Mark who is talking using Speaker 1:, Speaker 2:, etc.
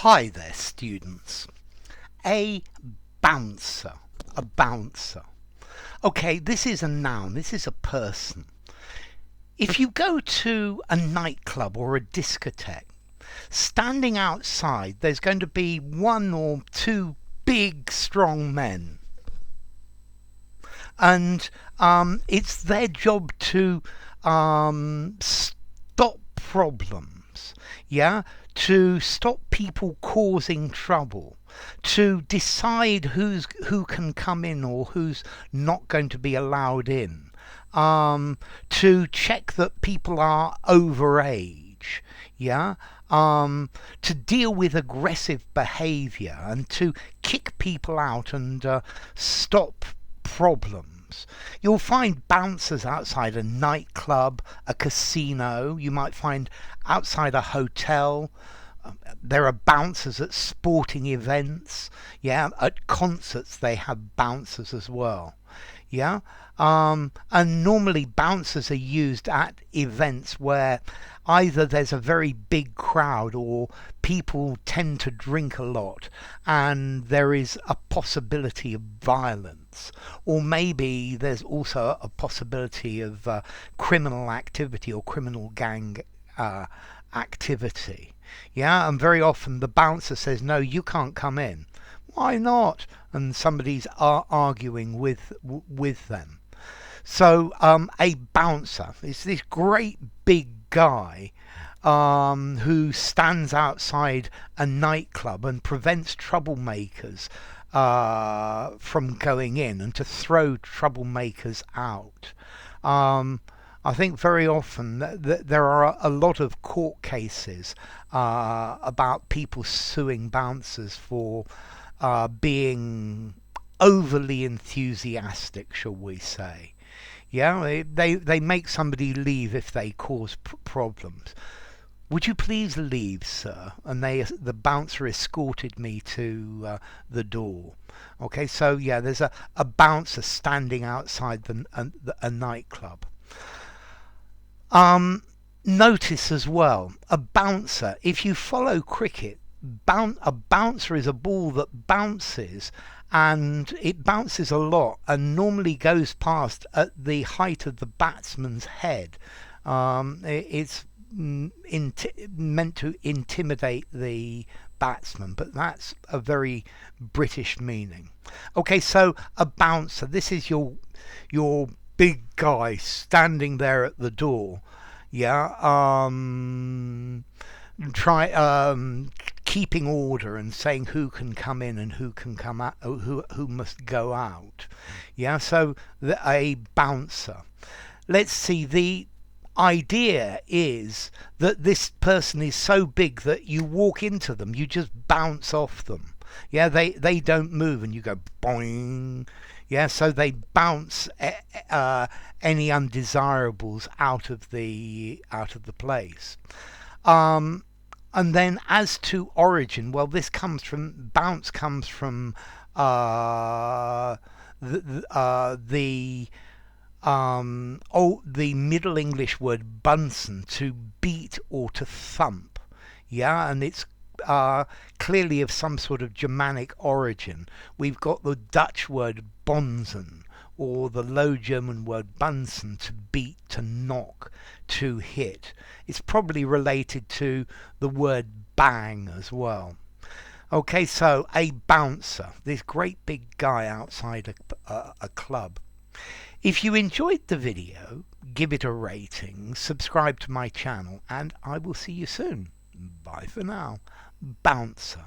Speaker 1: Hi there, students. A bouncer. A bouncer. Okay, this is a noun. This is a person. If you go to a nightclub or a discotheque, standing outside, there's going to be one or two big, strong men. And it's their job to stop problems, yeah? To stop people causing trouble, to decide who can come in or who's not going to be allowed in, to check that people are over age, yeah, to deal with aggressive behaviour and to kick people out and stop problems. You'll find bouncers outside a nightclub, a casino. You might find outside a hotel. There are bouncers at sporting events. Yeah, at concerts they have bouncers as well. Yeah, and normally bouncers are used at events where either there's a very big crowd or people tend to drink a lot and there is a possibility of violence, or maybe there's also a possibility of criminal activity or criminal gang activity. Yeah, and very often the bouncer says, no, you can't come in. Why not? And somebody's arguing with them. So a bouncer is this great big guy who stands outside a nightclub and prevents troublemakers from going in and to throw troublemakers out. I think very often there are a lot of court cases about people suing bouncers for being overly enthusiastic, shall we say. Yeah, they make somebody leave if they cause problems. Would you please leave, sir? And the bouncer escorted me to the door. Okay, so yeah, there's a bouncer standing outside a nightclub. Notice as well, a bouncer, if you follow cricket, a bouncer is a ball that bounces, and it bounces a lot and normally goes past at the height of the batsman's head. It's meant to intimidate the batsman, but that's a very British meaning. Okay, so a bouncer, this is your big guy standing there at the door. Yeah, keeping order and saying who can come in and who can come out, who must go out. Yeah, so a bouncer. Let's see, the idea is that this person is so big that you walk into them, you just bounce off them. Yeah, they don't move and you go boing. Yeah, so they bounce any undesirables out of the place. And then as to origin, well, bounce comes from the Middle English word bunsen, to beat or to thump. Yeah, and it's clearly of some sort of Germanic origin. We've got the Dutch word bonzen, or the Low German word bunsen, to beat, to knock, to hit. It's probably related to the word bang as well. Okay, so a bouncer, this great big guy outside a club. If you enjoyed the video, give it a rating, subscribe to my channel, and I will see you soon. Bye for now. Bouncer.